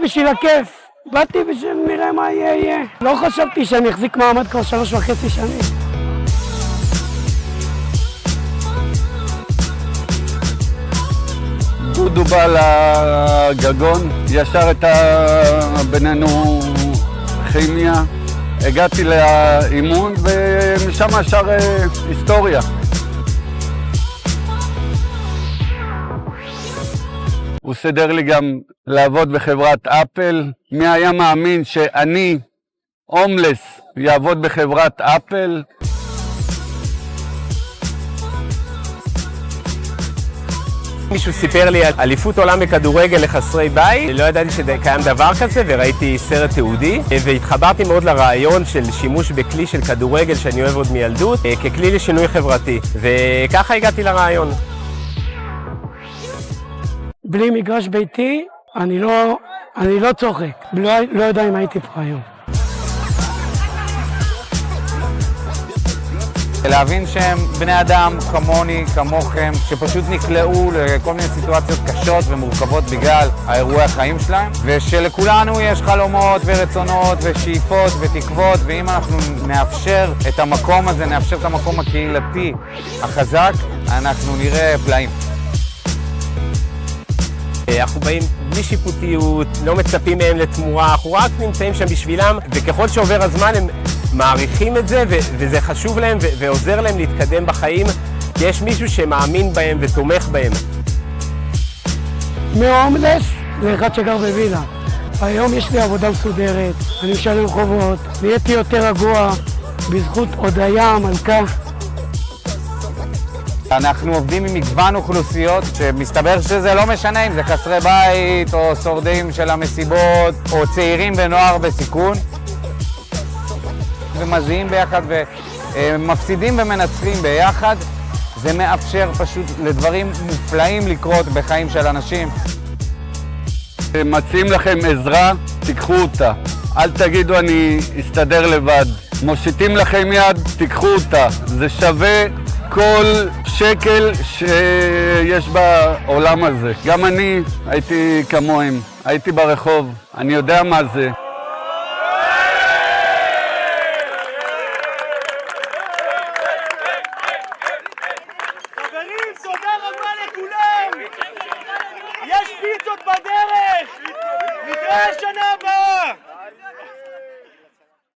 בשביל הכיף. באתי בשביל נראה מה יהיה. לא חשבתי שאני אחזיק מעמד כבר 3.5 שנים. דודו בא לגגון, ישר הייתה בינינו כימיה. הגעתי לאימון ומשם ישר היסטוריה. הוא סידר לי גם לעבוד בחברת אפל. מי היה מאמין שאני, הומלס, יעבוד בחברת אפל? מישהו סיפר לי על אליפות עולם בכדורגל לחסרי בית, לא ידעתי שקיים דבר כזה וראיתי סרט תיעודי והתחברתי מאוד לרעיון של שימוש בכלי של כדורגל שאני אוהב עוד מילדות ככלי לשינוי חברתי, וככה הגעתי לרעיון. בלי מגרש ביתי אני לא צוחק, לא יודע אם הייתי פה היום. להבין שהם בני אדם כמוני, כמוכם, שפשוט נקלעו לכל מיני סיטואציות קשות ומורכבות בגלל האירועי החיים שלהם, ושלכולנו יש חלומות ורצונות ושאיפות ותקוות, ואם אנחנו נאפשר את המקום הזה, נאפשר את המקום הקהילתי החזק, אנחנו נראה פלאים. אנחנו באים בלי שיפוטיות, לא מצפים מהם לתמורה, אנחנו רק נמצאים שם בשבילם, וככל שעובר הזמן הם מעריכים את זה, וזה חשוב להם ועוזר להם להתקדם בחיים, כי יש מישהו שמאמין בהם ותומך בהם. מהומלס לאחד שגר בווילה. היום יש לי עבודה מסודרת, אני משלם חובות, נהייתי יותר רגוע בזכות הודיה המלכה. אנחנו עובדים עם מגוון אוכלוסיות שמסתבר שזה לא משנה אם זה חסרי בית או שורדים של המסיבות או צעירים ונוער בסיכון, ומזיעים ביחד ומפסידים ומנצחים ביחד. זה מאפשר פשוט לדברים מופלאים לקרות בחיים של אנשים. מציעים לכם עזרה, תיקחו אותה. אל תגידו אני אסתדר לבד. מושיטים לכם יד, תיקחו אותה. זה שווה כל שקל שיש בעולם הזה. גם אני הייתי כמוהם, הייתי ברחוב, אני יודע מה זה.